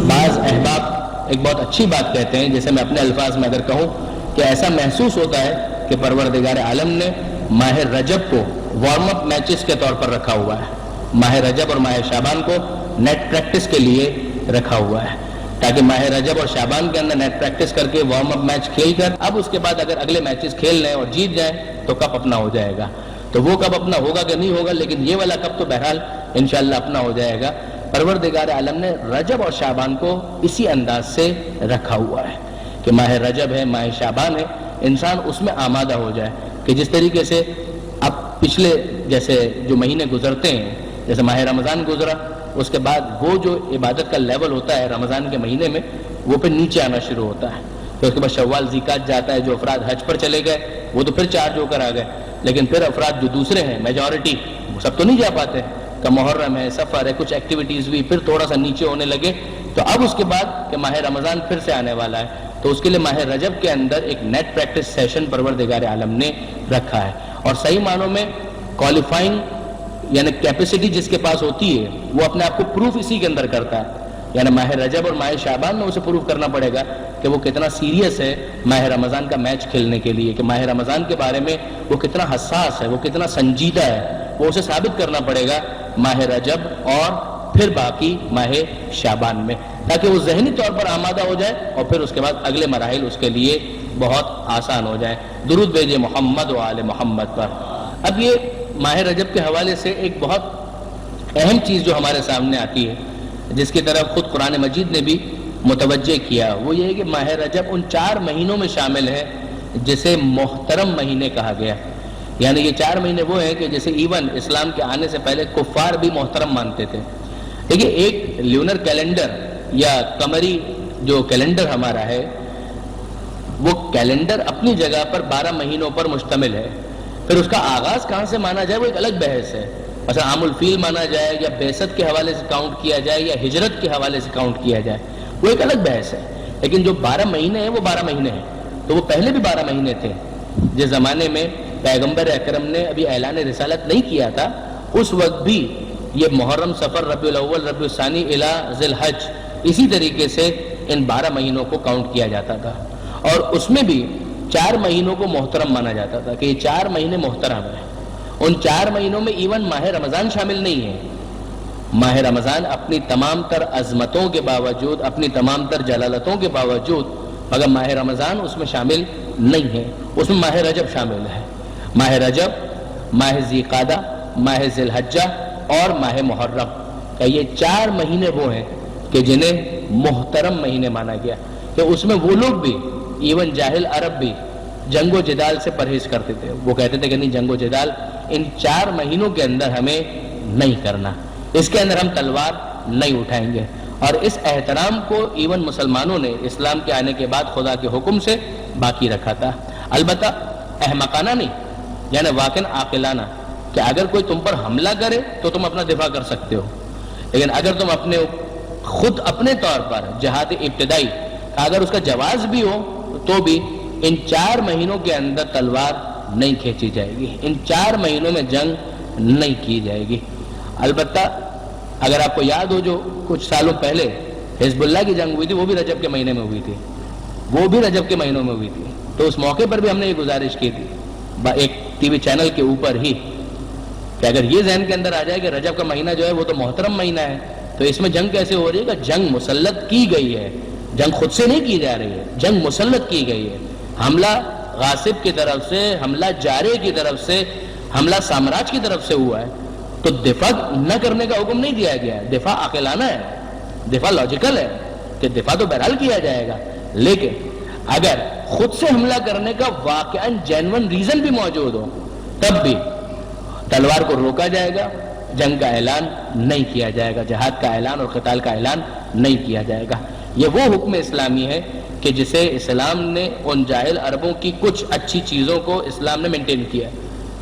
بعض احباب ایک بہت اچھی بات کہتے ہیں، جیسے میں اپنے الفاظ میں اگر کہوں کہ ایسا محسوس ہوتا ہے کہ پروردگار عالم نے ماہ رجب کو وارم اپ میچز کے طور پر رکھا ہوا ہے، ماہ رجب اور ماہ شعبان کو نیٹ پریکٹس کے لیے رکھا ہوا ہے، تاکہ ماہ رجب اور شعبان کے اندر نیٹ پریکٹس کر کے وارم اپ میچ کھیل کر اب اس کے بعد اگر اگلے میچز کھیل لیں اور جیت جائیں تو کپ اپنا ہو جائے گا۔ تو وہ کپ اپنا ہوگا کہ نہیں ہوگا، لیکن یہ والا کپ تو بہرحال انشاءاللہ اپنا ہو جائے گا۔ پروردگار عالم نے رجب اور شعبان کو اسی انداز سے رکھا ہوا ہے کہ ماہ رجب ہے، ماہ شعبان ہے، انسان اس میں آمادہ ہو جائے کہ جس طریقے سے اب پچھلے جیسے جو مہینے گزرتے ہیں، جیسے ماہ رمضان گزرا، اس کے بعد وہ جو عبادت کا لیول ہوتا ہے رمضان کے مہینے میں وہ پھر نیچے آنا شروع ہوتا ہے، پھر اس کے بعد شوال ذیقات جاتا ہے، جو افراد حج پر چلے گئے وہ تو پھر چارج ہو کر آ گئے، لیکن پھر افراد جو دوسرے ہیں میجورٹی وہ سب تو نہیں جا پاتے کہ محرم ہے، سفر ہے، کچھ ایکٹیویٹیز بھی پھر تھوڑا سا نیچے ہونے لگے۔ تو اب اس کے بعد کہ ماہ رمضان پھر سے آنے والا ہے، تو اس کے لیے ماہ رجب کے اندر ایک نیٹ پریکٹس سیشن پروردگار عالم نے رکھا ہے، اور صحیح معنوں میں کوالیفائنگ یعنی کیپیسٹی جس کے پاس ہوتی ہے وہ اپنے آپ کو پروف اسی کے اندر کرتا ہے، یعنی ماہ رجب اور ماہ شعبان میں اسے پروف کرنا پڑے گا کہ وہ کتنا سیریس ہے ماہ رمضان کا میچ کھیلنے کے لیے، کہ ماہ رمضان کے بارے میں وہ کتنا حساس ہے، وہ کتنا سنجیدہ ہے، وہ اسے ثابت کرنا پڑے گا ماہ رجب اور پھر باقی ماہ شعبان میں، تاکہ وہ ذہنی طور پر آمادہ ہو جائے اور پھر اس کے بعد اگلے مراحل اس کے لیے بہت آسان ہو جائے۔ درود بھیجے محمد و آل محمد پر۔ اب یہ ماہ رجب کے حوالے سے ایک بہت اہم چیز جو ہمارے سامنے آتی ہے، جس کی طرف خود قرآن مجید نے بھی متوجہ کیا، وہ یہ ہے کہ ماہ رجب ان 4 مہینوں میں شامل ہے جسے محترم مہینے کہا گیا، یعنی یہ 4 مہینے وہ ہیں کہ جسے ایون اسلام کے آنے سے پہلے کفار بھی محترم مانتے تھے۔ دیکھیے ایک لیونر کیلنڈر یا قمری جو کیلنڈر ہمارا ہے، وہ کیلنڈر اپنی جگہ پر 12 مہینوں پر مشتمل ہے، پھر اس کا آغاز کہاں سے مانا جائے وہ ایک الگ بحث ہے، مثلا عام الفیل مانا جائے یا بعثت کے حوالے سے کاؤنٹ کیا جائے یا ہجرت کے حوالے سے کاؤنٹ کیا جائے، وہ ایک الگ بحث ہے، لیکن جو 12 مہینے ہیں وہ 12 مہینے ہیں، تو وہ پہلے بھی 12 مہینے تھے۔ جس زمانے میں پیغمبر اکرم نے ابھی اعلان رسالت نہیں کیا تھا، اس وقت بھی یہ محرم، صفر، ربیع الاول، ربیع الثانی الی ذی الحج اسی طریقے سے ان 12 مہینوں کو کاؤنٹ کیا جاتا تھا، اور اس میں بھی 4 مہینوں کو محترم مانا جاتا تھا کہ یہ 4 مہینے محترم ہیں۔ ان 4 مہینوں میں ایون ماہ رمضان شامل نہیں ہے۔ ماہ رمضان اپنی تمام تر عظمتوں کے باوجود، اپنی تمام تر جلالتوں کے باوجود، مگر ماہ رمضان اس میں شامل نہیں ہے، اس میں ماہ رجب شامل ہے۔ ماہ رجب، ماہ ذیقعدہ، ماہ ذی الحجہ اور ماہ محرم، کہ یہ 4 مہینے وہ ہیں کہ جنہیں محترم مہینے مانا گیا، کہ اس میں وہ لوگ بھی ایون جاہل عرب بھی جنگ و جدال سے پرہیز کرتے تھے، وہ کہتے تھے کہ نہیں، جنگ و جدال ان 4 مہینوں کے اندر ہمیں نہیں کرنا، اس کے اندر ہم تلوار نہیں اٹھائیں گے، اور اس احترام کو ایون مسلمانوں نے اسلام کے آنے کے بعد خدا کے حکم سے باقی رکھا تھا، البتہ احمقانہ نہیں، یعنی واقعاً عاقلانہ، کہ اگر کوئی تم پر حملہ کرے تو تم اپنا دفاع کر سکتے ہو، لیکن اگر تم خود اپنے طور پر جہاد ابتدائی اگر اس کا جواز بھی ہو تو بھی ان 4 مہینوں کے اندر تلوار نہیں کھینچی جائے گی، ان 4 مہینوں میں جنگ نہیں کی جائے گی۔ البتہ اگر آپ کو یاد ہو جو کچھ سالوں پہلے حزب اللہ کی جنگ ہوئی تھی، وہ بھی رجب کے مہینے میں ہوئی تھی، وہ بھی رجب کے مہینوں میں ہوئی تھی، تو اس موقع پر بھی ہم نے یہ گزارش کی تھی ایک ٹی وی چینل کے اوپر ہی کہ اگر یہ ذہن کے اندر آ جائے کہ رجب کا مہینہ جو ہے وہ تو محترم مہینہ ہے، تو اس میں جنگ کیسے ہو رہی ہے؟ کہ جنگ مسلط کی گئی ہے، جنگ خود سے نہیں کی جا رہی ہے، جنگ مسلط کی گئی ہے، حملہ غاصب کی طرف سے، حملہ جارے کی طرف سے، حملہ سامراج کی طرف سے ہوا ہے، تو دفاع نہ کرنے کا حکم نہیں دیا گیا ہے، دفاع عاقلانہ ہے، دفاع لاجیکل ہے کہ دفاع تو بہرحال کیا جائے گا، لیکن اگر خود سے حملہ کرنے کا واقعاً جینون ریزن بھی موجود ہو تب بھی تلوار کو روکا جائے گا، جنگ کا اعلان نہیں کیا جائے گا، جہاد کا اعلان اور قتال کا اعلان نہیں کیا جائے گا۔ یہ وہ حکم اسلامی ہے کہ جسے اسلام نے ان جاہل عربوں کی کچھ اچھی چیزوں کو اسلام نے مینٹین کیا،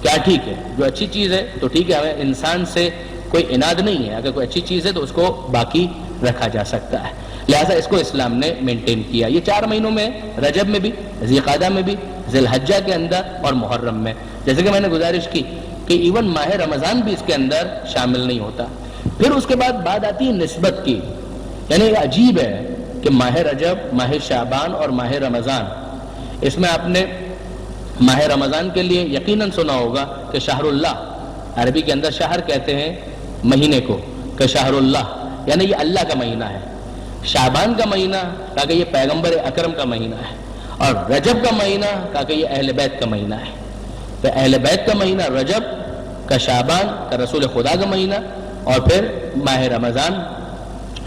کیا ٹھیک ہے، جو اچھی چیز ہے تو ٹھیک ہے، ہمیں انسان سے کوئی اناد نہیں ہے، اگر کوئی اچھی چیز ہے تو اس کو باقی رکھا جا سکتا ہے، لہذا اس کو اسلام نے مینٹین کیا۔ یہ 4 مہینوں میں، رجب میں بھی، ذیقعدہ میں بھی، ذی الحجہ کے اندر اور محرم میں، جیسے کہ میں نے گزارش کی کہ ایون ماہ رمضان بھی اس کے اندر شامل نہیں ہوتا۔ پھر اس کے بعد بات آتی ہے نسبت کی، یعنی عجیب ہے کہ ماہ رجب، ماہ شعبان اور ماہ رمضان، اس میں آپ نے ماہ رمضان کے لیے یقیناً سنا ہوگا کہ شہر اللہ، عربی کے اندر شہر کہتے ہیں مہینے کو، کہ شہر اللہ یعنی یہ اللہ کا مہینہ ہے۔ شعبان کا مہینہ کہا کہ یہ پیغمبر اکرم کا مہینہ ہے، اور رجب کا مہینہ کہا کہ یہ اہل بیت کا مہینہ ہے۔ تو اہل بیت کا مہینہ رجب کا، شعبان کا رسول خدا کا مہینہ، اور پھر ماہ رمضان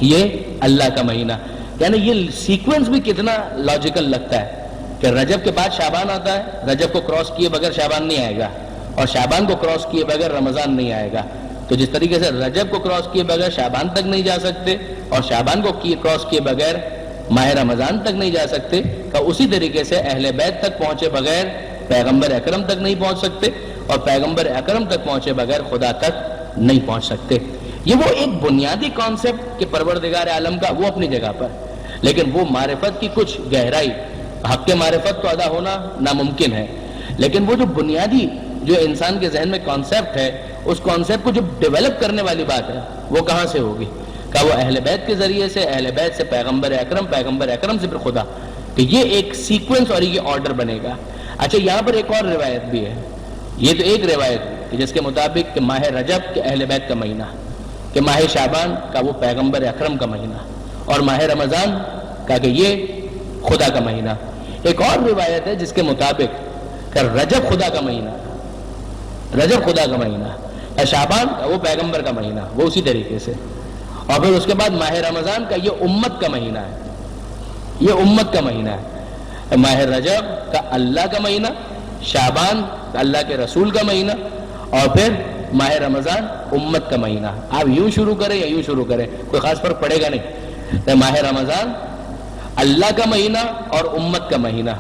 یہ اللہ کا مہینہ۔ یعنی یہ سیکوینس بھی کتنا لاجیکل لگتا ہے کہ رجب کے بعد شعبان آتا ہے، رجب کو کراس کیے بغیر شعبان نہیں آئے گا، اور شعبان کو کراس کیے بغیر رمضان نہیں آئے گا۔ تو جس طریقے سے رجب کو کراس کیے بغیر شعبان تک نہیں جا سکتے، اور شعبان کو کراس کیے بغیر ماہ رمضان تک نہیں جا سکتے، کہ اسی طریقے سے اہل بیت تک پہنچے بغیر پیغمبر اکرم تک نہیں پہنچ سکتے، اور پیغمبر اکرم تک پہنچے بغیر خدا تک نہیں پہنچ سکتے۔ یہ وہ ایک بنیادی کانسیپٹ کہ پروردگار عالم کا، وہ اپنی جگہ پر، لیکن وہ معرفت کی کچھ گہرائی، حق کے معرفت تو ادا ہونا ناممکن ہے، لیکن وہ جو بنیادی جو انسان کے ذہن میں کانسیپٹ ہے، اس کانسیپٹ کو جو ڈیولپ کرنے والی بات ہے وہ کہاں سے ہوگی؟ کہ وہ اہل بیت کے ذریعے سے، اہل بیت سے پیغمبر اکرم، پیغمبر اکرم سے پھر خدا، کہ یہ ایک سیکوینس اور یہ آرڈر بنے گا۔ اچھا، یہاں پر ایک اور روایت بھی ہے، یہ تو ایک روایت کہ جس کے مطابق کہ ماہ رجب کے اہل بیت کا مہینہ، کہ ماہ شعبان کا وہ پیغمبر اکرم کا مہینہ، اور ماہ رمضان کا کہ یہ خدا کا مہینہ۔ ایک اور روایت ہے جس کے مطابق کہ رجب خدا کا مہینہ، رجب خدا کا مہینہ، شعبان کا وہ پیغمبر کا مہینہ، وہ اسی طریقے سے، اور پھر اس کے بعد ماہ رمضان کا یہ امت کا مہینہ ہے، یہ امت کا مہینہ ہے۔ ماہ رجب کا اللہ کا مہینہ، شعبان کا اللہ کے رسول کا مہینہ، اور پھر ماہ رمضان امت کا مہینہ۔ آپ یوں شروع کریں یا یوں شروع کریں، کوئی خاص فرق پڑے گا نہیں۔ ماہ رمضان اللہ کا مہینہ اور امت کا مہینہ،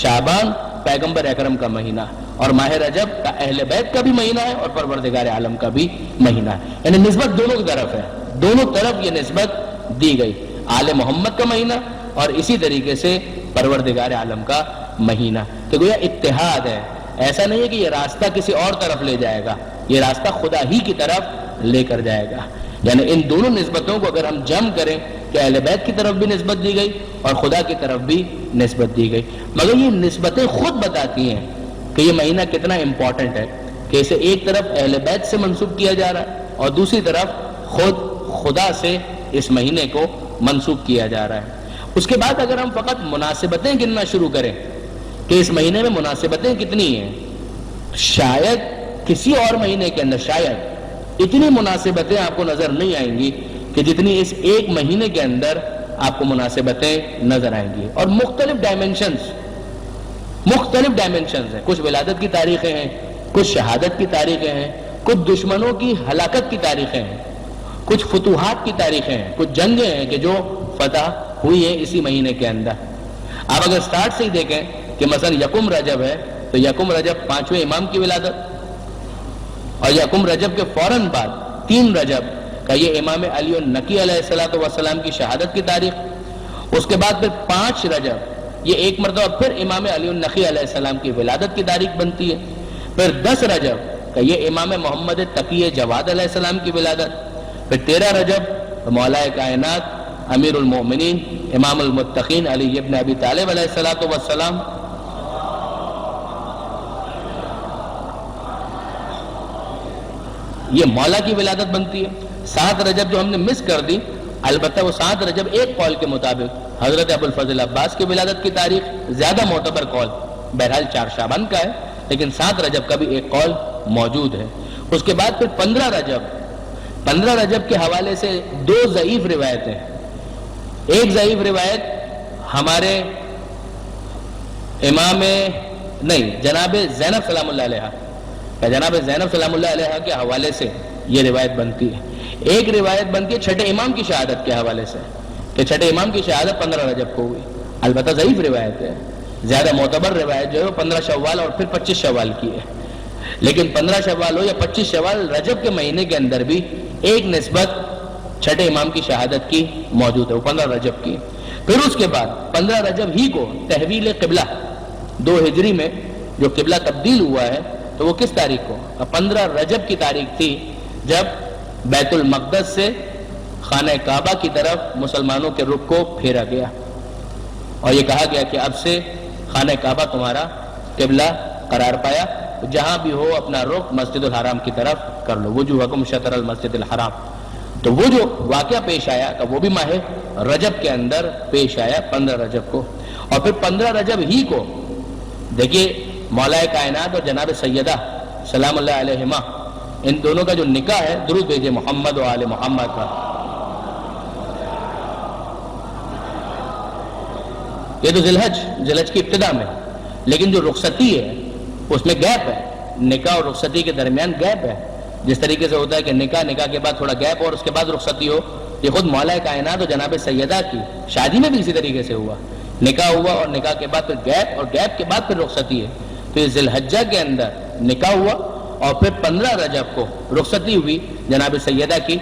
شعبان پیغمبر اکرم کا مہینہ، اور ماہ رجب کا اہل بیت کا بھی مہینہ ہے اور پروردگار عالم کا بھی مہینہ ہے۔ یعنی نسبت دونوں کی طرف ہے، دونوں طرف یہ نسبت دی گئی، آل محمد کا مہینہ اور اسی طریقے سے پروردگار عالم کا مہینہ، کہ گویا اتحاد ہے۔ ایسا نہیں ہے کہ یہ راستہ کسی اور طرف لے جائے گا، یہ راستہ خدا ہی کی طرف لے کر جائے گا۔ یعنی ان دونوں نسبتوں کو اگر ہم جمع کریں کہ اہل بیت کی طرف بھی نسبت دی گئی اور خدا کی طرف بھی نسبت دی گئی، مگر یہ نسبتیں خود بتاتی ہیں کہ یہ مہینہ کتنا امپورٹنٹ ہے، کہ اسے ایک طرف اہل بیت سے منسوب کیا جا رہا ہے اور دوسری طرف خود خدا سے اس مہینے کو منسوب کیا جا رہا ہے۔ اس کے بعد اگر ہم فقط مناسبتیں گننا شروع کریں کہ اس مہینے میں مناسبتیں کتنی ہیں، شاید کسی اور مہینے کے اندر شاید اتنی مناسبتیں آپ کو نظر نہیں آئیں گی کہ جتنی اس ایک مہینے کے اندر آپ کو مناسبتیں نظر آئیں گی، اور مختلف ڈائمنشنز ہیں۔ کچھ ولادت کی تاریخیں ہیں، کچھ شہادت کی تاریخیں ہیں، کچھ دشمنوں کی ہلاکت کی تاریخیں ہیں، کچھ فتوحات کی تاریخیں ہیں، کچھ جنگیں ہیں کہ جو فتح ہوئی ہیں اسی مہینے کے اندر۔ آپ اگر سٹارٹ سے ہی دیکھیں کہ مثلا یکم رجب ہے تو یکم رجب 5ویں امام کی ولادت، اور یکم رجب کے فوراً بعد 3 رجب کا یہ امام علی النقی علیہ السلام کی شہادت کی تاریخ، اس کے بعد پھر 5 رجب یہ ایک مرتبہ پھر امام علی النقی علیہ السلام کی ولادت کی تاریخ بنتی ہے، پھر 10 رجب کا یہ امام محمد تقی جواد علیہ السلام کی ولادت، پھر 13 رجب مولا کائنات امیر المومنین امام المتقین علی ابن ابی طالب علیہ السلام، یہ مولا کی ولادت بنتی ہے۔ 7 رجب جو ہم نے مس کر دی، البتہ وہ 7 رجب ایک قول کے مطابق حضرت ابو الفضل عباس کی ولادت کی تاریخ، زیادہ معتبر قول بہرحال 4 شعبان کا ہے، لیکن 7 رجب کا بھی ایک قول موجود ہے۔ اس کے بعد پھر 15 رجب کے حوالے سے 2 ضعیف روایتیں، ایک ضعیف روایت ہمارے جناب زینب سلام اللہ علیہ، جناب زینب سلام اللہ علیہ کے حوالے سے یہ روایت بنتی ہے۔ ایک روایت بنتی ہے چھٹے امام کی شہادت کے حوالے سے، کہ چھٹے امام کی شہادت 15 رجب کو ہوئی، البتہ ضعیف روایت ہے، زیادہ معتبر روایت جو ہے وہ 15 شوال اور پھر 25 شوال کی ہے، لیکن 15 شوال ہو یا 25 شوال، رجب کے مہینے کے اندر بھی ایک نسبت چھٹے امام کی شہادت کی موجود ہے، وہ 15 رجب کی۔ پھر اس کے بعد 15 رجب ہی کو تحویل قبلہ 2 ہجری میں جو قبلہ تبدیل ہوا ہے، تو وہ کس تاریخ کو؟ 15 رجب کی تاریخ تھی، جب بیت المقدس سے خانہ کعبہ کی طرف مسلمانوں کے رخ کو پھیرا گیا اور یہ کہا گیا کہ اب سے خانہ کعبہ تمہارا قبلہ قرار پایا، جہاں بھی ہو اپنا رخ مسجد الحرام کی طرف کر لو، وجوہکم شطر المسجد الحرام۔ تو وہ جو واقعہ پیش آیا کہ وہ بھی ماہ رجب کے اندر پیش آیا 15 رجب کو، اور پھر 15 رجب ہی کو دیکھیے مولا کائنات اور جناب سیدہ سلام اللہ علیہما ان دونوں کا جو نکاح ہے، درود بھیجے محمد و آل محمد کا، یہ تو ذی الحج کی ابتدا میں، لیکن جو رخصتی ہے اس میں گیپ ہے، نکاح اور رخصتی کے درمیان گیپ ہے۔ جس طریقے سے ہوتا ہے کہ نکاح کے بعد تھوڑا گیپ اور اس کے بعد رخصتی ہو، یہ خود مولا کائنات اور جناب سیدہ کی شادی میں بھی اسی طریقے سے ہوا، نکاح ہوا اور نکاح کے بعد پھر گیپ اور گیپ کے بعد پھر رخصتی ہے۔ تو ذی الحجہ کے اندر نکاح ہوا اور پھر 15 رجب کو رخصتی ہوئی جناب سیدہ کی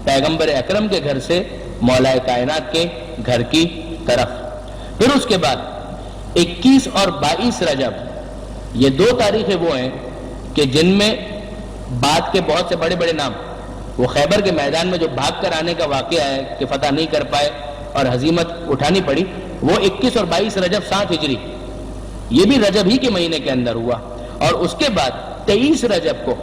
پیغمبر اکرم کے گھر سے مولا کائنات کے گھر کی طرف۔ پھر اس کے بعد 21 اور 22 رجب یہ دو تاریخیں وہ ہیں کہ جن میں بعد کے بہت سے بڑے بڑے نام، وہ خیبر کے میدان میں جو بھاگ کر آنے کا واقعہ ہے کہ فتح نہیں کر پائے اور ہزیمت اٹھانی پڑی، وہ 21 اور 22 رجب 7 ہجری، یہ بھی رجب ہی کے مہینے کے اندر ہوا۔ اور اس کے بعد 23 رجب کو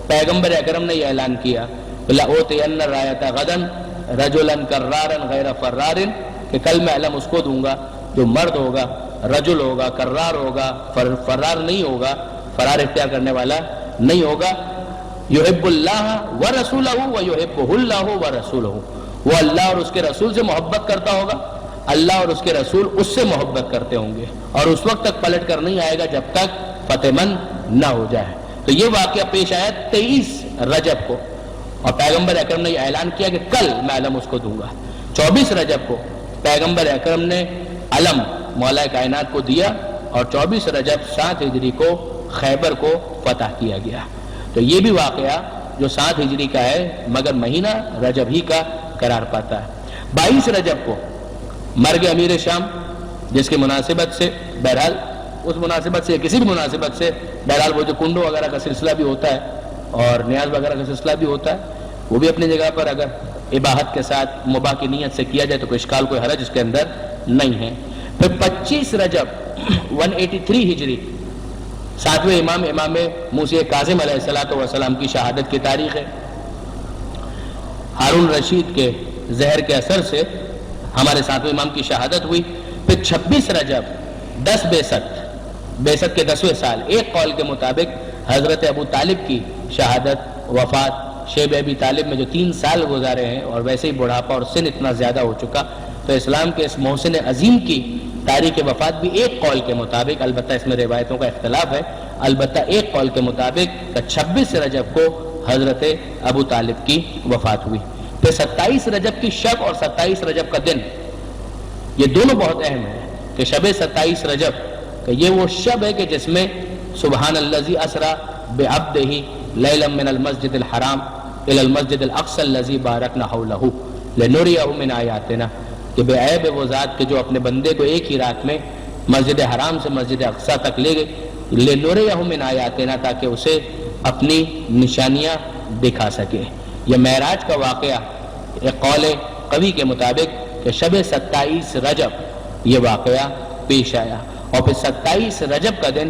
پیغمبر اکرم نے یہ اعلان کیا لَأُوتِيَنَّ الرَّایَةَ غَدًا رَجُلًا كَرَّارًا غَیْرَ فَرَّارٍ، کہ کل میں علم اس کو دوں گا جو مرد ہوگا، رجل ہوگا، کرار ہوگا، فرار نہیں ہوگا، فرار اختیار کرنے والا نہیں ہوگا، یحب اللہ ورسولہ ویحبہ اللہ ورسولہ، وہ اللہ اور اس کے رسول سے محبت کرتا ہوگا، اللہ اور اس کے رسول اس سے محبت کرتے ہوں گے، اور اس وقت تک پلٹ کر نہیں آئے گا جب تک فتح مند نہ ہو جائے۔ تو یہ واقعہ پیش آیا 23 رجب کو، اور پیغمبر اکرم نے یہ اعلان کیا کہ کل میں علم اس کو دوں گا۔ 24 رجب کو پیغمبر اکرم نے علم مولا کائنات کو دیا، اور 24 رجب 7 ہجری کو خیبر کو فتح کیا گیا۔ تو یہ بھی واقعہ جو 7 ہجری کا ہے مگر مہینہ رجب ہی کا قرار پاتا ہے۔ 22 رجب کو مرگ امیر شام، جس کی مناسبت سے بہرحال اس مناسبت سے یا کسی بھی مناسبت سے بہرحال وہ جو کنڈوں وغیرہ کا سلسلہ بھی ہوتا ہے اور نیاز وغیرہ کا سلسلہ بھی ہوتا ہے، وہ بھی اپنی جگہ پر اگر اباحت کے ساتھ مباح کی نیت سے کیا جائے تو کوئی اشکال کوئی حرج اس کے اندر نہیں ہے۔ پھر 25 رجب 183 ہجری 7ویں امام موسی کاظم علیہ السلام کی شہادت کی تاریخ ہے۔ ہارون رشید کے زہر کے اثر سے ہمارے 7ویں امام کی شہادت ہوئی۔ پھر 26 رجب 10 بیست کے 10ویں سال، ایک قول کے مطابق حضرت ابو طالب کی شہادت وفات، شیب ابی طالب میں جو 3 سال گزارے ہیں اور ویسے ہی بڑھاپا اور سن اتنا زیادہ ہو چکا، تو اسلام کے اس محسن عظیم کی تاریخ وفات بھی ایک قول کے مطابق، البتہ اس میں روایتوں کا اختلاف ہے، البتہ ایک قول کے مطابق 26 رجب کو حضرت ابو طالب کی وفات ہوئی۔ پھر 27 رجب کی شب اور 27 رجب کا دن، یہ دونوں بہت اہم ہیں کہ شب 27 رجب کہ یہ وہ شب ہے کہ جس میں سبحان الذی اسری بعبدہ لیلا من المسجد الحرام الی المسجد الاقصی الذی بارکنا حولہ لنریہ من آیاتنا، کہ بے عیب ہے وہ ذات کہ جو اپنے بندے کو ایک ہی رات میں مسجد حرام سے مسجد اقصی تک لے گئے، لنریہ من آیاتنا، تاکہ اسے اپنی نشانیاں دکھا سکے۔ یہ معراج کا واقعہ ایک قول قوی کے مطابق کہ شب 27 رجب یہ واقعہ پیش آیا، اور پھر 27 رجب کا دن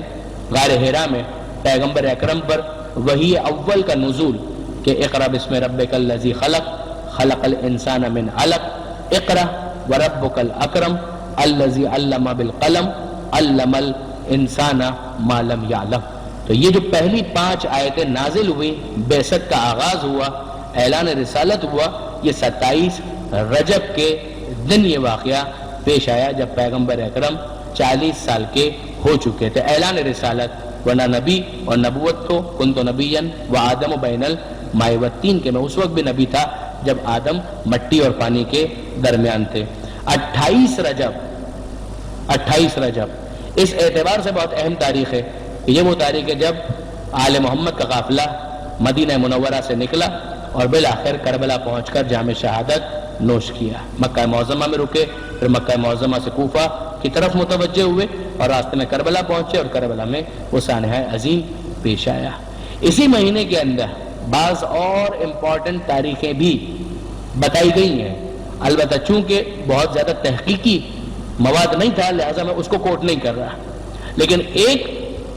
غار حرا میں پیغمبر اکرم پر وحی اول کا نزول کہ اقرأ بسم ربک الذی خلق خلق الانسان من علق اقرأ وربک الاکرم الذی علم بالقلم علم الانسان ما لم یعلم۔ تو یہ جو پہلی 5 آیتیں نازل ہوئی، بعثت کا آغاز ہوا، اعلان رسالت ہوا، یہ 27 رجب کے دن یہ واقعہ پیش آیا جب پیغمبر اکرم 40 سال کے ہو چکے تھے۔ اعلان رسالت، ورنہ نبی اور نبوت تو کنت نبیا وآدم بین الماء والطین، کہ میں اس وقت بھی نبی تھا جب آدم مٹی اور پانی کے درمیان تھے۔ 28 رجب اس اعتبار سے بہت اہم تاریخ ہے کہ یہ وہ تاریخ ہے جب آل محمد کا قافلہ مدینہ منورہ سے نکلا اور بالآخر کربلا پہنچ کر جام شہادت نوش کیا۔ مکہ معظمہ میں رکے، پھر مکہ معظمہ سے کوفہ کی طرف متوجہ ہوئے اور راستے میں کربلا پہنچے، اور کربلا میں وہ سانحہ عظیم پیش آیا۔ اسی مہینے کے اندر بعض اور امپورٹنٹ تاریخیں بھی بتائی گئی ہیں، البتہ چونکہ بہت زیادہ تحقیقی مواد نہیں تھا لہٰذا میں اس کو کوٹ نہیں کر رہا، لیکن ایک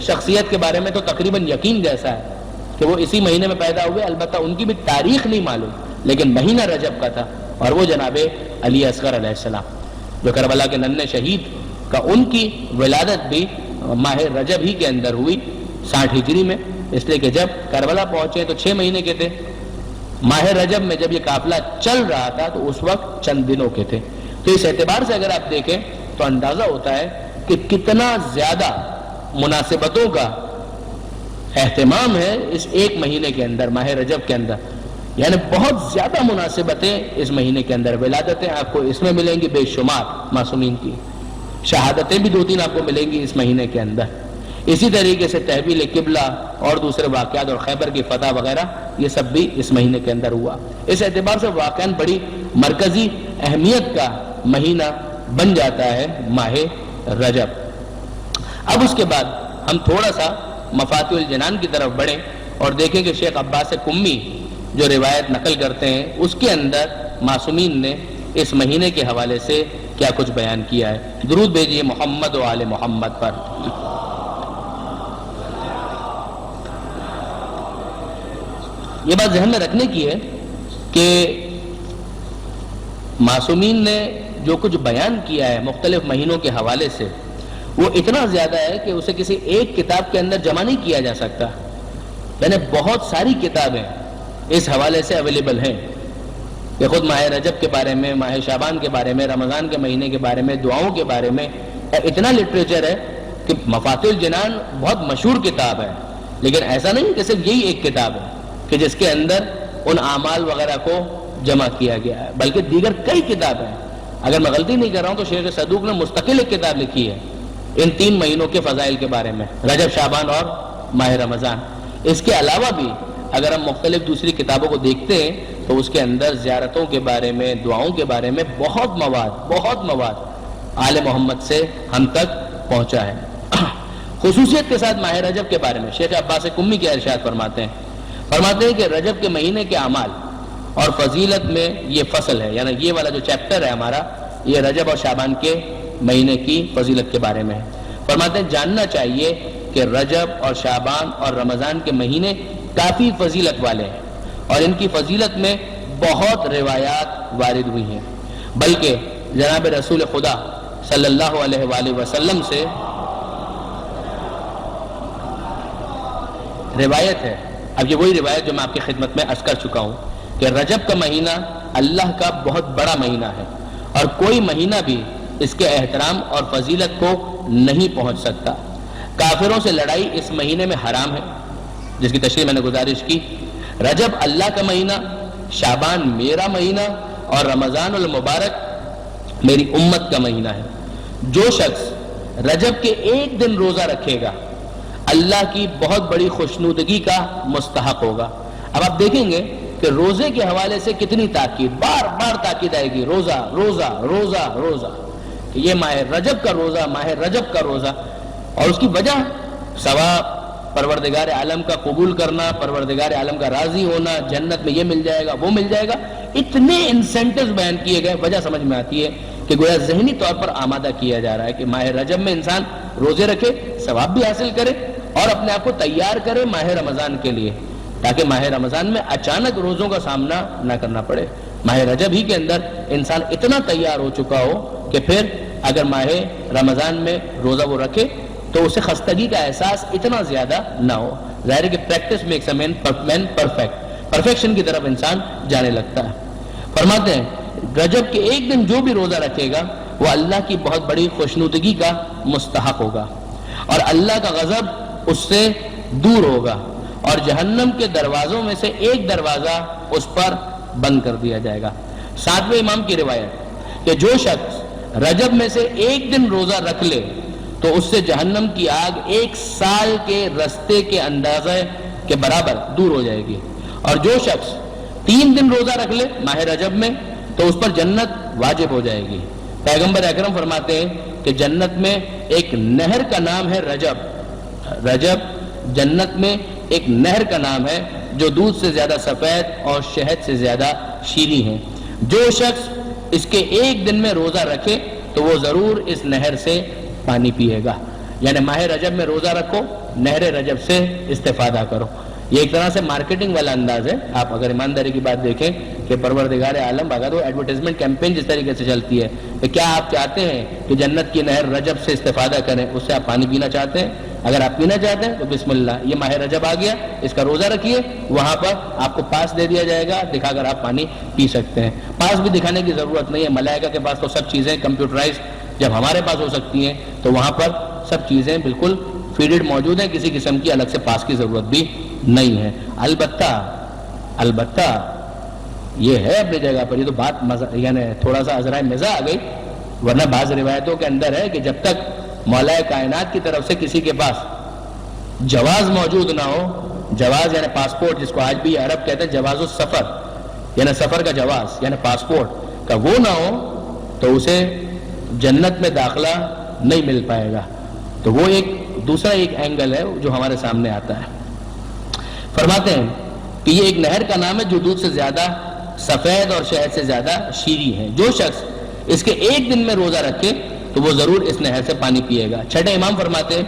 شخصیت کے بارے میں تو تقریباً یقین جیسا ہے کہ وہ اسی مہینے میں پیدا ہوئے، البتہ ان کی بھی تاریخ نہیں معلوم لیکن مہینہ رجب کا تھا، اور وہ جناب علی اصغر علیہ السلام جو کربلا کے ننھے شہید کا، ان کی ولادت بھی ماہ رجب ہی کے اندر ہوئی 60 ہجری میں، اس لیے کہ جب کربلا پہنچے تو 6 مہینے کے تھے، ماہ رجب میں جب یہ قافلہ چل رہا تھا تو اس وقت چند دنوں کے تھے۔ تو اس اعتبار سے اگر آپ دیکھیں تو اندازہ ہوتا ہے کہ کتنا زیادہ مناسبتوں کا اہتمام ہے اس ایک مہینے کے اندر، ماہ رجب کے اندر، یعنی بہت زیادہ مناسبتیں اس مہینے کے اندر، ولادتیں آپ کو اس میں ملیں گی بے شمار معصومین کی، شہادتیں بھی 2-3 آپ کو ملیں گی اس مہینے کے اندر، اسی طریقے سے تحویل قبلہ اور دوسرے واقعات اور خیبر کی فتح وغیرہ یہ سب بھی اس مہینے کے اندر ہوا۔ اس اعتبار سے واقعاً بڑی مرکزی اہمیت کا مہینہ بن جاتا ہے ماہ رجب۔ اب اس کے بعد ہم تھوڑا سا مفاتیح الجنان کی طرف بڑھیں اور دیکھیں کہ شیخ عباس قمی جو روایت نقل کرتے ہیں اس کے اندر معصومین نے اس مہینے کے حوالے سے کیا کچھ بیان کیا ہے۔ درود بھیجیے محمد و آل محمد پر۔ یہ بات ذہن میں رکھنے کی ہے کہ معصومین نے جو کچھ بیان کیا ہے مختلف مہینوں کے حوالے سے وہ اتنا زیادہ ہے کہ اسے کسی ایک کتاب کے اندر جمع نہیں کیا جا سکتا، یعنی بہت ساری کتابیں اس حوالے سے اویلیبل ہیں کہ خود ماہ رجب کے بارے میں، ماہ شعبان کے بارے میں، رمضان کے مہینے کے بارے میں، دعاؤں کے بارے میں اتنا لٹریچر ہے کہ مفاتیح الجنان بہت مشہور کتاب ہے، لیکن ایسا نہیں کہ صرف یہی ایک کتاب ہے کہ جس کے اندر ان اعمال وغیرہ کو جمع کیا گیا ہے، بلکہ دیگر کئی کتابیں ہیں۔ اگر میں غلطی نہیں کر رہا ہوں تو شیخ صدوق نے مستقل ایک کتاب لکھی ہے ان 3 مہینوں کے فضائل کے بارے میں، رجب، شعبان اور ماہ رمضان۔ اس کے علاوہ بھی اگر ہم مختلف دوسری کتابوں کو دیکھتے ہیں تو اس کے اندر زیارتوں کے بارے میں، دعاؤں کے بارے میں بہت مواد آل محمد سے ہم تک پہنچا ہے۔ خصوصیت کے ساتھ ماہ رجب کے بارے میں شیخ عباس قمی کے ارشاد فرماتے ہیں کہ رجب کے مہینے کے اعمال اور فضیلت میں یہ فصل ہے، یعنی یہ والا جو چیپٹر ہے ہمارا، یہ رجب اور شعبان کے مہینے کی فضیلت کے بارے میں ہے۔ فرماتے ہیں جاننا چاہیے کہ رجب اور شعبان اور رمضان کے مہینے کافی فضیلت والے ہیں اور ان کی فضیلت میں بہت روایات وارد ہوئی ہیں، بلکہ جناب رسول خدا صلی اللہ علیہ وآلہ وسلم سے روایت ہے، اب یہ وہی روایت جو میں آپ کی خدمت میں عرض کر چکا ہوں کہ رجب کا مہینہ اللہ کا بہت بڑا مہینہ ہے اور کوئی مہینہ بھی اس کے احترام اور فضیلت کو نہیں پہنچ سکتا۔ کافروں سے لڑائی اس مہینے میں حرام ہے، جس کی تشریح میں نے گزارش کی۔ رجب اللہ کا مہینہ، شعبان میرا مہینہ اور رمضان المبارک میری امت کا مہینہ ہے۔ جو شخص رجب کے ایک دن روزہ رکھے گا اللہ کی بہت بڑی خوشنودگی کا مستحق ہوگا۔ اب آپ دیکھیں گے کہ روزے کے حوالے سے کتنی تاکید، بار بار تاکید آئے گی، روزہ روزہ روزہ روزہ، کہ یہ ماہ رجب کا روزہ، ماہ رجب کا روزہ، اور اس کی وجہ ثواب، پروردگار عالم کا قبول کرنا، پروردگار عالم کا راضی ہونا، جنت میں یہ مل جائے گا وہ مل جائے گا، اتنے انسینٹیوز بیان کیے گئے، وجہ سمجھ میں آتی ہے کہ گویا ذہنی طور پر آمادہ کیا جا رہا ہے کہ ماہ رجب میں انسان روزے رکھے، ثواب بھی حاصل کرے اور اپنے آپ کو تیار کرے ماہ رمضان کے لیے، تاکہ ماہ رمضان میں اچانک روزوں کا سامنا نہ کرنا پڑے۔ ماہ رجب ہی کے اندر انسان اتنا تیار ہو چکا ہو کہ پھر اگر ماہ رمضان میں روزہ وہ رکھے تو اسے خستگی کا احساس اتنا زیادہ نہ ہو۔ ظاہر ہے کہ practice makes a man perfect, perfection کی طرف انسان جانے لگتا ہے۔ فرماتے ہیں رجب کے ایک دن جو بھی روزہ رکھے گا وہ اللہ کی بہت بڑی خوشنودگی کا مستحق ہوگا اور اللہ کا غضب اس سے دور ہوگا اور جہنم کے دروازوں میں سے ایک دروازہ اس پر بند کر دیا جائے گا۔ 7ویں امام کی روایت کہ جو شخص رجب میں سے ایک دن روزہ رکھ لے تو اس سے جہنم کی آگ 1 سال کے رستے کے اندازے کے برابر دور ہو جائے گی، اور جو شخص 3 دن روزہ رکھ لے ماہ رجب میں تو اس پر جنت واجب ہو جائے گی۔ پیغمبر اکرم فرماتے ہیں کہ جنت میں ایک نہر کا نام ہے رجب جنت میں ایک نہر کا نام ہے جو دودھ سے زیادہ سفید اور شہد سے زیادہ شیریں ہیں۔ جو شخص اس کے ایک دن میں روزہ رکھے تو وہ ضرور اس نہر سے پانی پیے گا. یعنی ماہ رجب میں روزہ رکھو, نہر رجب سے استفادہ کرو. یہ ایک طرح سے مارکیٹنگ والا انداز ہے. آپ اگر ایمانداری کی بات دیکھیں کہ پروردگار عالم اگر وہ ایڈورٹائزمنٹ کیمپین جس طریقے سے چلتی ہے کہ کیا آپ چاہتے ہیں کہ جنت کی نہر رجب سے استفادہ کریں, اس سے آپ پانی پینا چاہتے ہیں؟ اگر آپ پینا چاہتے ہیں تو بسم اللہ, یہ ماہ رجب آ گیا, اس کا روزہ رکھیے, وہاں پر آپ کو پاس دے دیا جائے گا, دکھا کر آپ پانی پی سکتے ہیں. پاس بھی دکھانے کی ضرورت نہیں ہے, ملائکہ کے پاس تو سب چیزیں کمپیوٹرائز جب ہمارے پاس ہو سکتی ہیں تو وہاں پر سب چیزیں بالکل فیڈڈ موجود ہیں, کسی قسم کی الگ سے پاس کی ضرورت بھی نہیں ہے. البتہ یہ ہے اپنی جگہ پر, یہ تو بات یعنی تھوڑا سا ذرائع مزاح آ گئی, ورنہ بعض روایتوں کے اندر ہے کہ جب تک مولا کائنات کی طرف سے کسی کے پاس جواز موجود نہ ہو, جواز یعنی پاسپورٹ, جس کو آج بھی عرب کہتے ہیں جواز السفر, یعنی سفر کا جواز یعنی پاسپورٹ کا, وہ نہ ہو تو اسے جنت میں داخلہ نہیں مل پائے گا. تو وہ ایک دوسرا ایک اینگل ہے جو ہمارے سامنے آتا ہے. فرماتے ہیں کہ یہ ایک نہر کا نام ہے جو دودھ سے زیادہ سفید اور شہد سے زیادہ شیریں ہے. جو شخص اس کے ایک دن میں روزہ رکھے تو وہ ضرور اس نہر سے پانی پیے گا. چھٹے امام فرماتے ہیں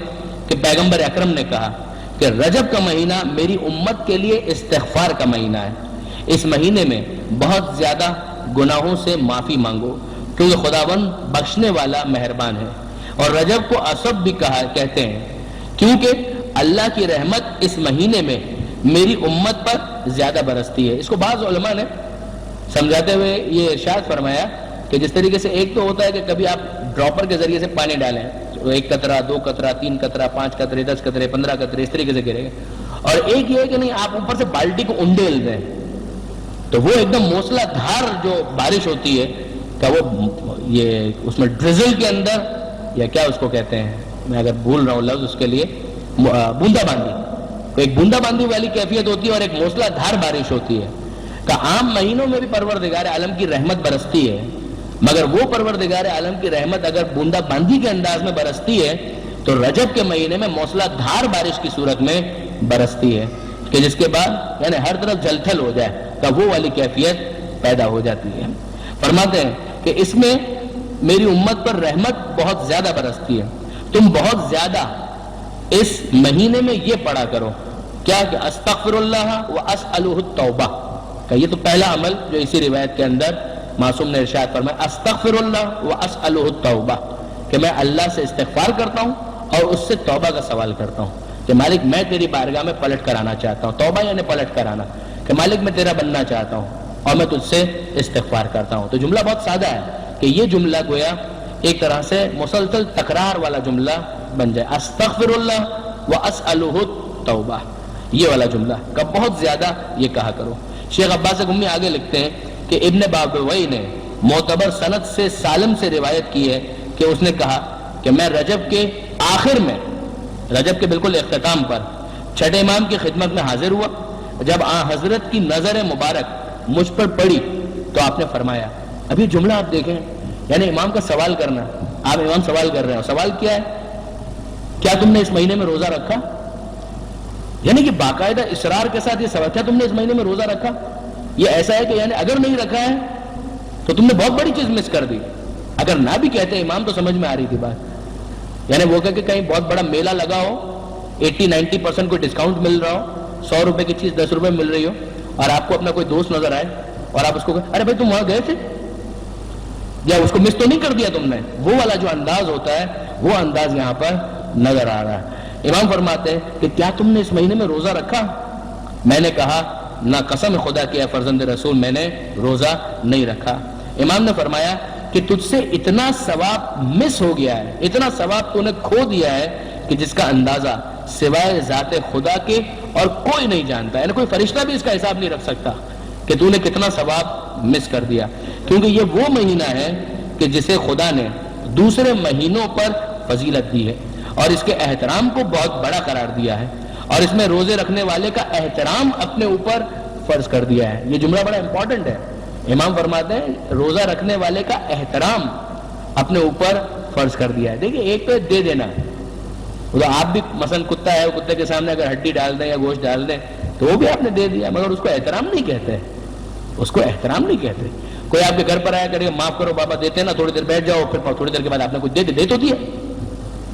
کہ پیغمبر اکرم نے کہا کہ رجب کا مہینہ میری امت کے لیے استغفار کا مہینہ ہے. اس مہینے میں بہت زیادہ گناہوں سے معافی مانگو کیونکہ خداوند بخشنے والا مہربان ہے. اور رجب کو اسب بھی کہتے ہیں کیونکہ اللہ کی رحمت اس مہینے میں میری امت پر زیادہ برستی ہے. اس کو بعض علماء نے سمجھاتے ہوئے یہ ارشاد فرمایا کہ جس طریقے سے ایک تو ہوتا ہے کہ کبھی آپ ڈراپر کے ذریعے سے پانی ڈالیں, ایک قطرہ, دو قطرہ, تین قطرہ, 5 قطرے, 10 قطرے, 15 قطرے, اس طریقے سے گرے گا. اور ایک یہ ہے کہ نہیں, آپ اوپر سے بالٹی کو انڈیل دیں تو وہ ایک دم موسلا دھار جو بارش ہوتی ہے کہ وہ یہ اس میں ڈرزل کے اندر, یا کیا اس کو کہتے ہیں, میں اگر بھول رہا ہوں لفظ اس کے لیے, بوندا باندی, ایک بوندا باندی والی کیفیت ہوتی ہے اور ایک موسلا دھار بارش ہوتی ہے. کہ عام مہینوں میں بھی پروردگار عالم کی رحمت برستی ہے, مگر وہ پروردگار عالم کی رحمت اگر بوندا باندی کے انداز میں برستی ہے تو رجب کے مہینے میں موسلا دھار بارش کی صورت میں برستی ہے کہ جس کے بعد یعنی ہر طرف جل تھل ہو جائے, کہ وہ والی کیفیت پیدا ہو جاتی ہے. فرماتے ہیں کہ اس میں میری امت پر رحمت بہت زیادہ برستی ہے. تم بہت زیادہ اس مہینے میں یہ پڑھا کرو, کیا کہ استغفر اللہ واسألہ التوبہ, کہ یہ تو پہلا عمل جو اسی روایت کے اندر معصوم نے ارشاد فرمایا, استغفر اللہ واسألہ التوبہ, کہ میں اللہ سے استغفار کرتا ہوں اور اس سے توبہ کا سوال کرتا ہوں کہ مالک میں تیری بارگاہ میں پلٹ کر آنا چاہتا ہوں. توبہ یعنی پلٹ کر آنا, کہ مالک میں تیرا بننا چاہتا ہوں اور میں تجھ سے استغفار کرتا ہوں. تو جملہ بہت سادہ ہے کہ یہ جملہ گویا ایک طرح سے مسلسل تکرار والا جملہ بن جائے, استغفر اللہ واسألہ التوبہ, یہ والا جملہ کہ بہت زیادہ یہ کہا کرو. شیخ عباس گمی آگے لکھتے ہیں کہ ابن بابوی نے معتبر سند سے سالم سے روایت کی ہے کہ اس نے کہا کہ میں رجب کے آخر میں, رجب کے بالکل اختتام پر چھٹے امام کی خدمت میں حاضر ہوا. جب حضرت کی نظر مبارک مجھ پر پڑی تو آپ نے فرمایا, ابھی جملہ آپ دیکھیں, یعنی امام کا سوال کرنا, آپ امام سوال کر رہے ہیں, سوال کیا ہے, کیا تم نے اس مہینے میں روزہ رکھا؟ یعنی کہ باقاعدہ اصرار کے ساتھ یہ سوال, کیا تم نے اس مہینے میں روزہ رکھا؟ یہ ایسا ہے کہ یعنی اگر نہیں رکھا ہے تو تم نے بہت بڑی چیز مس کر دی. اگر نہ بھی کہتے امام تو سمجھ میں آ رہی تھی بات, یعنی وہ کہ کہیں بہت بڑا میلہ لگا ہو, 80-90% کوئی ڈسکاؤنٹ مل رہا ہو, 100 روپے کی چیز 10 روپے مل رہی ہو, اور آپ کو اپنا کوئی دوست نظر آئے اور آپ اس کو کہیں ارے بھائی تم وہاں گئے تھے, یا اس کو مس تو نہیں کر دیا تم نے, وہ والا جو انداز ہوتا ہے وہ انداز یہاں پر نظر آ رہا ہے. امام فرماتے ہیں کہ کیا تم نے اس مہینے میں روزہ رکھا؟ میں نے کہا نہ, قسم خدا کی ہے فرزند رسول میں نے روزہ نہیں رکھا. امام نے فرمایا کہ تجھ سے اتنا ثواب مس ہو گیا ہے, اتنا ثواب تو نے کھو دیا ہے کہ جس کا اندازہ سوائے ذات خدا کے اور کوئی نہیں جانتا, یعنی کوئی فرشتہ بھی اس کا حساب نہیں رکھ سکتا کہ تو نے کتنا ثواب مس کر دیا. کیونکہ یہ وہ مہینہ ہے کہ جسے خدا نے دوسرے مہینوں پر فضیلت دی ہے اور اس کے احترام کو بہت بڑا قرار دیا ہے, اور اس میں روزے رکھنے والے کا احترام اپنے اوپر فرض کر دیا ہے. یہ جملہ بڑا امپورٹنٹ ہے. امام فرماتے ہیں روزہ رکھنے والے کا احترام اپنے اوپر فرض کر دیا ہے. دیکھیں ایک تو دے دینا, آپ بھی مثلا کتا ہے, کتے کے سامنے اگر ہڈی ڈال دیں یا گوشت ڈال دیں تو وہ بھی آپ نے دے دیا, مگر اس کو احترام نہیں کہتے, اس کو احترام نہیں کہتے. کوئی آپ کے گھر پر آیا کرے معاف کرو بابا دیتے نا تھوڑی دیر بیٹھ جاؤ, پھر تھوڑی دیر کے بعد آپ نے کچھ دے تو دیا,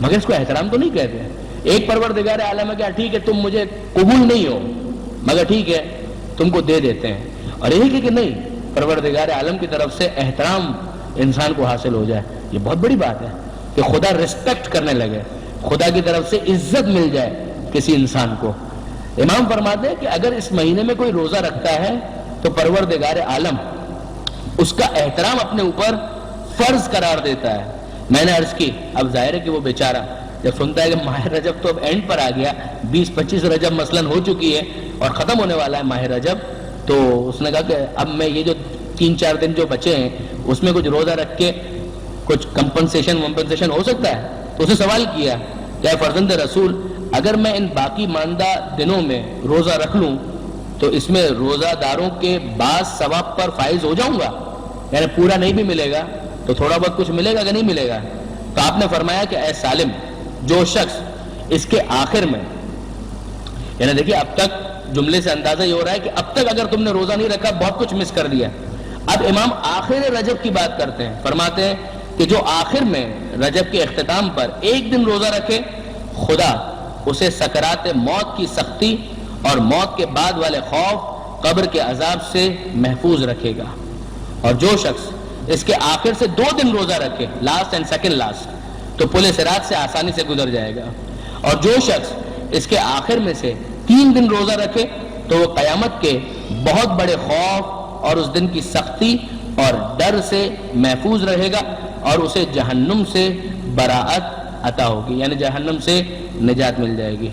مگر اس کو احترام تو نہیں کہتے. ایک پروردگار عالم ہے کہ ٹھیک ہے تم مجھے قبول نہیں ہو مگر ٹھیک ہے تم کو دے دیتے ہیں, اور یہی کہ نہیں پروردگار عالم کی طرف سے احترام انسان کو حاصل ہو جائے. یہ بہت بڑی بات ہے کہ خدا رسپیکٹ کرنے لگے, خدا کی طرف سے عزت مل جائے کسی انسان کو. امام فرماتے ہیں کہ اگر اس مہینے میں کوئی روزہ رکھتا ہے تو پروردگار عالم اس کا احترام اپنے اوپر فرض قرار دیتا ہے. میں نے عرض کی اب ظاہر ہے کہ وہ بیچارہ جب سنتا ہے کہ ماہ رجب تو اب اینڈ پر آ گیا, 20-25 رجب مثلاً ہو چکی ہے اور ختم ہونے والا ہے ماہ رجب, تو اس نے کہا کہ اب میں یہ جو 3-4 دن جو بچے ہیں اس میں کچھ روزہ رکھ کے کچھ کمپنسیشن ہو سکتا ہے. تو اسے سوال کیا کہ اے فرزند رسول, اگر میں ان باقی ماندہ دنوں میں روزہ رکھ لوں تو اس میں روزہ داروں کے بعض ثواب پر فائز ہو جاؤں گا, یعنی پورا نہیں بھی ملے گا تو تھوڑا بہت کچھ ملے گا کہ نہیں ملے گا؟ تو آپ نے فرمایا کہ اے سالم, جو شخص اس کے آخر میں, یعنی دیکھیے اب تک جملے سے اندازہ یہ ہو رہا ہے کہ اب تک اگر تم نے روزہ نہیں رکھا بہت کچھ مس کر دیا. اب امام آخر رجب کی بات کرتے ہیں, فرماتے ہیں کہ جو آخر میں رجب کے اختتام پر ایک دن روزہ رکھے خدا اسے سکرات موت کی سختی اور موت کے بعد والے خوف قبر کے عذاب سے محفوظ رکھے گا. اور جو شخص اس کے آخر سے 2 دن روزہ رکھے, لاسٹ اینڈ سیکنڈ لاسٹ, تو پل صراط سے آسانی سے گزر جائے گا. اور جو شخص اس کے آخر میں سے 3 دن روزہ رکھے تو وہ قیامت کے بہت بڑے خوف اور اس دن کی سختی اور ڈر سے محفوظ رہے گا اور اسے جہنم سے براعت عطا ہوگی, یعنی جہنم سے نجات مل جائے گی.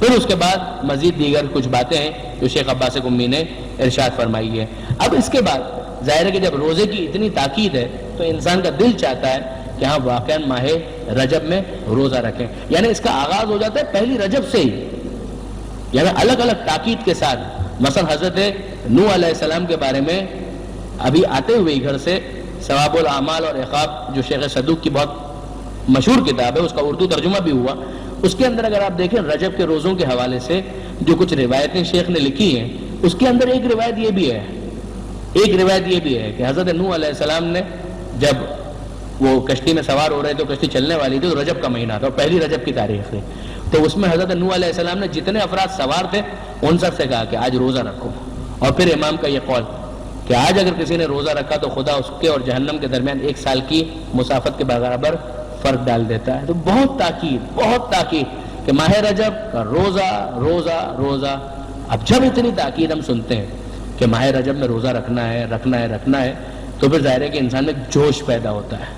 پھر اس کے بعد مزید دیگر کچھ باتیں ہیں جو شیخ عباس قمی نے ارشاد فرمائی ہے. اب اس کے بعد ظاہر ہے کہ جب روزے کی اتنی تاکید ہے تو انسان کا دل چاہتا ہے کہ ہاں واقعاً ماہ رجب میں روزہ رکھیں, یعنی اس کا آغاز ہو جاتا ہے پہلی رجب سے ہی, یعنی الگ الگ تاکید کے ساتھ. مثلا حضرت نوح علیہ السلام کے بارے میں ابھی آتے ہوئے گھر سے ثواب الاعمال اور عقاب جو شیخ صدوق کی بہت مشہور کتاب ہے, اس کا اردو ترجمہ بھی ہوا, اس کے اندر اگر آپ دیکھیں رجب کے روزوں کے حوالے سے جو کچھ روایتیں شیخ نے لکھی ہیں, اس کے اندر ایک روایت یہ بھی ہے کہ حضرت نوح علیہ السلام نے جب وہ کشتی میں سوار ہو رہے تھے, کشتی چلنے والی تھی, تو رجب کا مہینہ تھا, پہلی رجب کی تاریخ تھی, تو اس میں حضرت نوح علیہ السلام نے جتنے افراد سوار تھے ان سب سے کہا کہ آج روزہ رکھو. اور پھر امام کا یہ قول کہ آج اگر کسی نے روزہ رکھا تو خدا اس کے اور جہنم کے درمیان 1 سال کی مسافت کے برابر فرق ڈال دیتا ہے. تو بہت تاکید کہ ماہ رجب کا روزہ. اب جب اتنی تاکید ہم سنتے ہیں کہ ماہ رجب میں روزہ رکھنا ہے تو پھر ظاہر ہے کہ انسان میں جوش پیدا ہوتا ہے.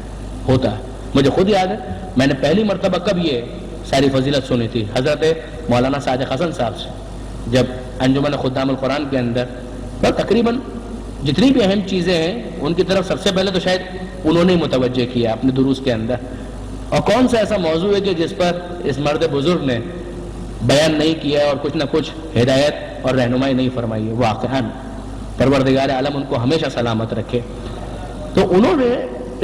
مجھے خود یاد ہے میں نے پہلی مرتبہ کب یہ ساری فضیلت سنی تھی, حضرت مولانا صادق حسن صاحب سے, جب انجمن خدام القرآن کے اندر تقریباً جتنی بھی اہم چیزیں ہیں ان کی طرف سب سے پہلے تو شاید انہوں نے متوجہ کیا اپنے دروس کے اندر. اور کون سا ایسا موضوع ہے کہ جس پر اس مرد بزرگ نے بیان نہیں کیا اور کچھ نہ کچھ ہدایت اور رہنمائی نہیں فرمائی ہے. واقعاً پروردگار عالم ان کو ہمیشہ سلامت رکھے. تو انہوں نے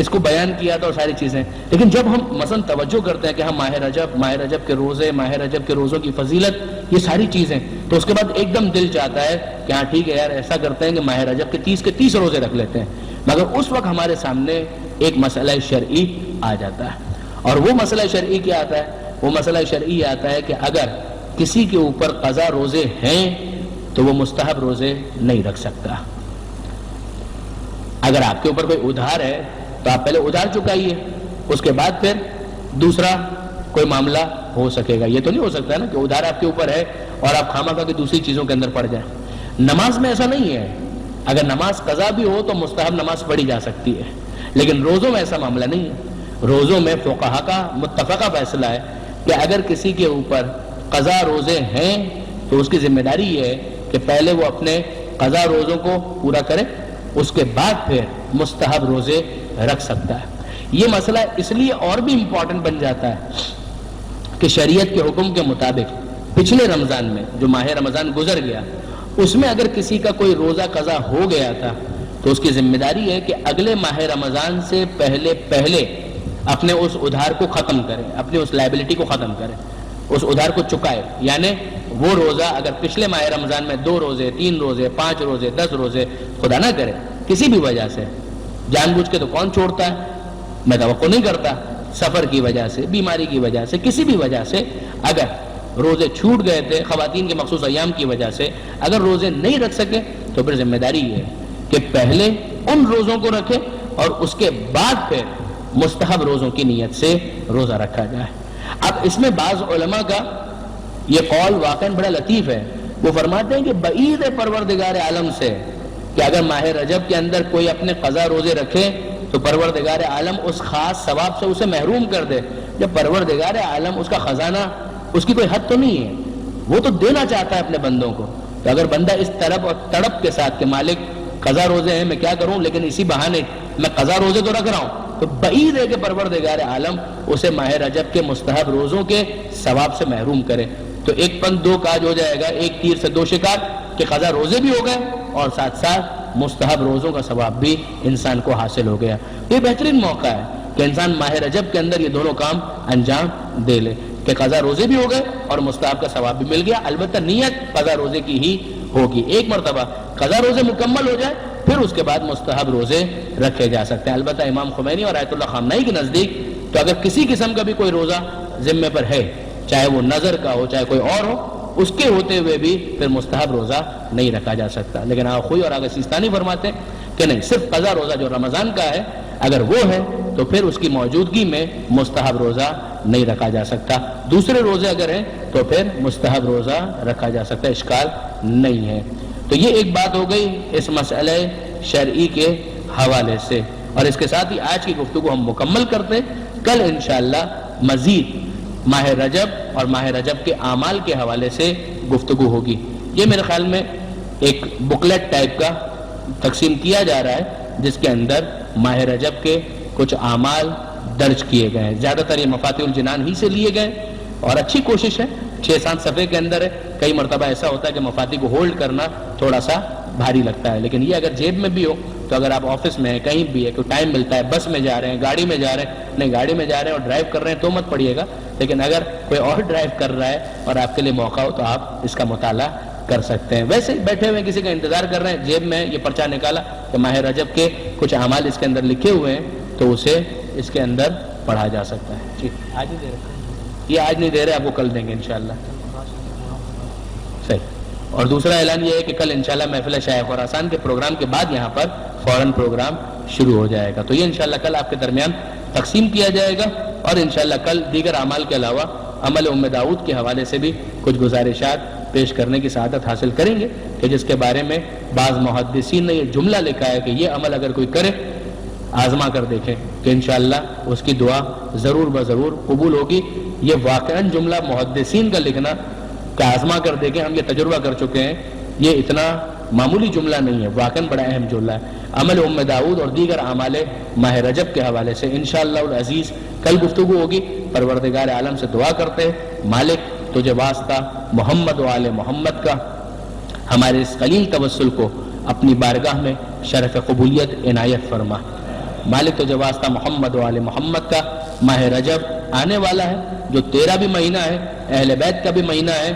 اس کو بیان کیا تھا اور ساری چیزیں, لیکن جب ہم مثلا توجہ کرتے ہیں کہ ہم ماہ رجب کے روزے, ماہ رجب کے روزوں کی فضیلت, یہ ساری چیزیں, تو اس کے بعد ایک دم دل چاہتا ہے کہ ہاں ٹھیک ہے یار ایسا کرتے ہیں کہ ماہ رجب کے 30 روزے رکھ لیتے ہیں. مگر اس وقت ہمارے سامنے ایک مسئلہ شرعی آ جاتا ہے, اور وہ مسئلہ شرعی کیا آتا ہے؟ وہ مسئلہ شرعی آتا ہے کہ اگر کسی کے اوپر قضا روزے ہیں تو وہ مستحب روزے نہیں رکھ سکتا. اگر آپ کے اوپر کوئی ادھار ہے تو آپ پہلے ادھار چکائیے, اس کے بعد پھر دوسرا کوئی معاملہ ہو سکے گا. یہ تو نہیں ہو سکتا نا کہ ادھار آپ کے اوپر ہے اور آپ خواہ کی دوسری چیزوں کے اندر پڑ جائیں. نماز میں ایسا نہیں ہے, اگر نماز قضا بھی ہو تو مستحب نماز پڑھی جا سکتی ہے, لیکن روزوں میں ایسا معاملہ نہیں ہے. روزوں میں فقہا کا متفقہ فیصلہ ہے کہ اگر کسی کے اوپر قضا روزے ہیں تو اس کی ذمہ داری یہ ہے کہ پہلے وہ اپنے قضا روزوں کو پورا کرے, اس کے بعد پھر مستحب روزے رکھ سکتا ہے. یہ مسئلہ اس لیے اور بھی امپورٹنٹ بن جاتا ہے کہ شریعت کے حکم کے مطابق پچھلے رمضان میں جو ماہ رمضان گزر گیا اس میں اگر کسی کا کوئی روزہ قضا ہو گیا تھا تو اس کی ذمہ داری ہے کہ اگلے ماہ رمضان سے پہلے اپنے اس ادھار کو ختم کرے, اپنی اس لائبلٹی کو ختم کرے, اس ادھار کو چکائے. یعنی وہ روزہ اگر پچھلے ماہ رمضان میں 2 روزے, 3 روزے, 5 روزے, 10 روزے خدا نہ کرے کسی بھی وجہ سے جان بوجھ کے تو کون چھوڑتا ہے؟ میں توقع نہیں کرتا. سفر کی وجہ سے، بیماری کی وجہ سے، کسی بھی وجہ سے اگر روزے چھوٹ گئے تھے، خواتین کے مخصوص ایام کی وجہ سے اگر روزے نہیں رکھ سکے تو پھر ذمہ داری یہ ہے کہ پہلے ان روزوں کو رکھے اور اس کے بعد پھر مستحب روزوں کی نیت سے روزہ رکھا جائے. اب اس میں بعض علماء کا یہ قول واقعاً بڑا لطیف ہے. وہ فرماتے ہیں کہ بعید ہے پروردگار عالم سے کہ اگر ماہ رجب کے اندر کوئی اپنے قضا روزے رکھے تو پروردگار عالم اس خاص ثواب سے اسے محروم کر دے. جب پروردگار عالم اس کا خزانہ، اس کی کوئی حد تو نہیں ہے، وہ تو دینا چاہتا ہے اپنے بندوں کو. تو اگر بندہ اس طرف اور تڑپ کے ساتھ کہ مالک قضا روزے ہیں میں کیا کروں لیکن اسی بہانے میں قضا روزے تو رکھ رہا ہوں، تو بعید ہے کہ پروردگار عالم اسے ماہ رجب کے مستحب روزوں کے ثواب سے محروم کرے. تو ایک پن دو کاج ہو جائے گا، ایک تیر سے دو شکار، کہ قضا روزے بھی ہو گئے اور ساتھ ساتھ مستحب روزوں کا ثواب بھی انسان کو حاصل ہو گیا. یہ بہترین موقع ہے کہ انسان ماہ رجب کے اندر یہ دونوں کام انجام دے لے کہ قضا روزے بھی ہو گئے اور مستحب کا ثواب بھی مل گیا. البتہ نیت قضا روزے کی ہی ہوگی. ایک مرتبہ قضا روزے مکمل ہو جائے پھر اس کے بعد مستحب روزے رکھے جا سکتے ہیں. البتہ امام خمینی اور آیت اللہ خامنائی کے نزدیک تو اگر کسی قسم کا بھی کوئی روزہ ذمے پر ہے، چاہے وہ نظر کا ہو چاہے کوئی اور ہو، اس کے ہوتے ہوئے بھی پھر مستحب روزہ نہیں رکھا جا سکتا. لیکن آغا خوئی اور آغا سیستانی فرماتے ہیں کہ نہیں، صرف قضا روزہ جو رمضان کا ہے اگر وہ ہے تو پھر اس کی موجودگی میں مستحب روزہ نہیں رکھا جا سکتا. دوسرے روزے اگر ہیں تو پھر مستحب روزہ رکھا جا سکتا ہے، اشکال نہیں ہے. تو یہ ایک بات ہو گئی اس مسئلہ شرعی کے حوالے سے، اور اس کے ساتھ ہی آج کی گفتگو ہم مکمل کرتے. کل انشاءاللہ مزید ماہ رجب اور ماہ رجب کے اعمال کے حوالے سے گفتگو ہوگی. یہ میرے خیال میں ایک بکلیٹ ٹائپ کا تقسیم کیا جا رہا ہے جس کے اندر ماہ رجب کے کچھ اعمال درج کیے گئے ہیں. زیادہ تر یہ مفاتیح الجنان ہی سے لیے گئے اور اچھی کوشش ہے، 6-7 صفحے کے اندر ہے. کئی مرتبہ ایسا ہوتا ہے کہ مفاتیح کو ہولڈ کرنا تھوڑا سا بھاری لگتا ہے، لیکن یہ اگر جیب میں بھی ہو تو اگر آپ آفس میں ہیں، کہیں بھی ہے، کوئی ٹائم ملتا ہے، بس میں جا رہے ہیں، گاڑی میں جا رہے ہیں، نہیں گاڑی میں جا رہے ہیں اور ڈرائیو کر رہے ہیں تو مت پڑھیے گا، لیکن اگر کوئی اور ڈرائیو کر رہا ہے اور آپ کے لیے موقع ہو تو آپ اس کا مطالعہ کر سکتے ہیں. ویسے بیٹھے ہوئے کسی کا انتظار کر رہے ہیں، جیب میں یہ پرچہ نکالا کہ ماہ رجب کے کچھ اعمال اس کے اندر لکھے ہوئے ہیں تو اسے اس کے اندر پڑھا جا سکتا ہے. ٹھیک، آج نہیں دے رہے، یہ آج نہیں دے رہے، آپ کو کل دیں گے انشاءاللہ. صحیح. اور دوسرا اعلان یہ ہے کہ کل انشاءاللہ محفل شائع خراسان کے پروگرام کے بعد یہاں پر فوراً پروگرام شروع ہو جائے گا. تو یہ انشاءاللہ کل آپ کے درمیان تقسیم کیا جائے گا، اور انشاءاللہ کل دیگر اعمال کے علاوہ عمل ام داؤد کے حوالے سے بھی کچھ گزارشات پیش کرنے کی سعادت حاصل کریں گے کہ جس کے بارے میں بعض محدثین نے یہ جملہ لکھا ہے کہ یہ عمل اگر کوئی کرے آزما کر دیکھیں کہ انشاءاللہ اس کی دعا ضرور بضرور قبول ہوگی. یہ واقعاً جملہ محدثین کا لکھنا کہ آزما کر دیکھیں، ہم یہ تجربہ کر چکے ہیں، یہ اتنا معمولی جملہ نہیں ہے، واقعاً بڑا اہم جملہ ہے. عمل ام داؤد اور دیگر اعمال ماہ رجب کے حوالے سے انشاءاللہ العزیز کل گفتگو ہوگی. پروردگار عالم سے دعا کرتے ہیں، مالک تجھے واسطہ محمد و آل محمد کا ہمارے اس قلیل توسل کو اپنی بارگاہ میں شرف قبولیت عنایت فرما. مالک تجھے واسطہ محمد و آل محمد کا ماہ رجب آنے والا ہے جو تیرا بھی مہینہ ہے، اہل بیت کا بھی مہینہ ہے،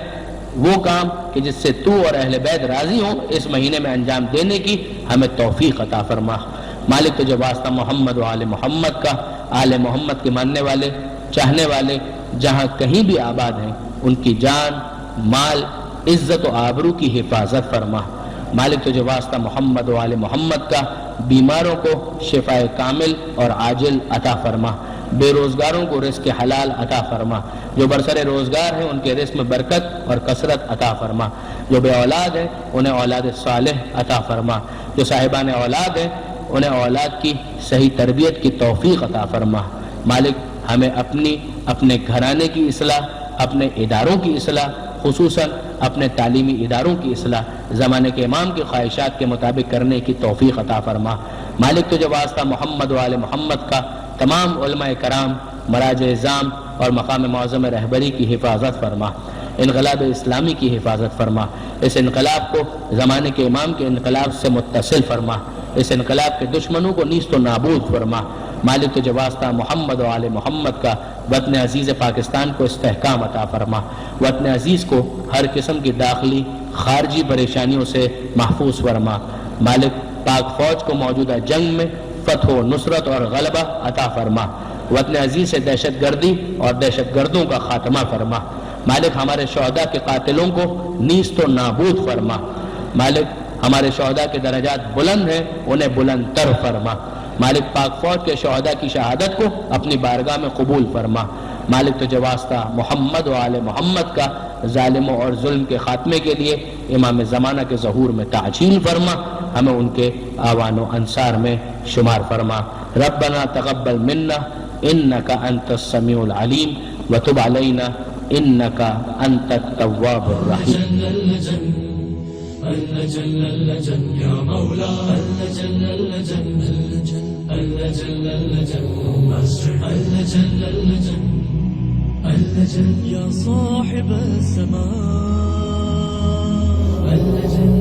وہ کام کہ جس سے تو اور اہل بیت راضی ہوں اس مہینے میں انجام دینے کی ہمیں توفیق عطا فرما. مالک تجھے واسطہ محمد و آل محمد کا، آل محمد کے ماننے والے چاہنے والے جہاں کہیں بھی آباد ہیں ان کی جان، مال، عزت و آبرو کی حفاظت فرما. مالک تجھے واسطہ محمد و آل محمد کا بیماروں کو شفائے کامل اور عاجل عطا فرما. بے روزگاروں کو رزق حلال عطا فرما. جو برسر روزگار ہیں ان کے رزق میں برکت اور کثرت عطا فرما. جو بے اولاد ہیں انہیں اولاد صالح عطا فرما. جو صاحبان اولاد ہیں انہیں اولاد کی صحیح تربیت کی توفیق عطا فرما. مالک ہمیں اپنے گھرانے کی اصلاح، اپنے اداروں کی اصلاح، خصوصاً اپنے تعلیمی اداروں کی اصلاح زمانے کے امام کی خواہشات کے مطابق کرنے کی توفیق عطا فرما. مالک تجھے واسطہ محمد و آل محمد کا تمام علماء کرام، مراجع اعظام اور مقام معظم رہبری کی حفاظت فرما. انقلاب اسلامی کی حفاظت فرما. اس انقلاب کو زمانے کے امام کے انقلاب سے متصل فرما. اس انقلاب کے دشمنوں کو نیست و نابود فرما. مالک تجھے واسطہ محمد و آل محمد کا وطن عزیز پاکستان کو استحکام عطا فرما. وطن عزیز کو ہر قسم کی داخلی خارجی پریشانیوں سے محفوظ فرما. مالک پاک فوج کو موجودہ جنگ میں فتح و نصرت اور غلبہ عطا فرما، وطن عزیز سے دہشت گردی اور دہشت گردوں کا خاتمہ فرما۔ مالک ہمارے شہداء کے قاتلوں کو نیست و نابود فرما۔ مالک ہمارے شہداء کے درجات بلند ہیں، انہیں بلند تر فرما۔ مالک پاک فوج کے شہداء کی شہادت کو اپنی بارگاہ میں قبول فرما۔ مالک تجھے واسطہ محمد و آل محمد کا ظالموں اور ظلم کے خاتمے کے لیے امام زمانہ کے ظہور میں تعجیل فرما، ہمیں ان کے آوان و انصار میں شمار فرما۔ ربنا تقبل منا انک انت السمیع العلیم وتب علینا انک انت التواب الرحیم۔ اللجن اللجن يا مولا اللجن اللجن اللجن اللجن اللجن اللجن اللجن يا صاحب السماء اللجن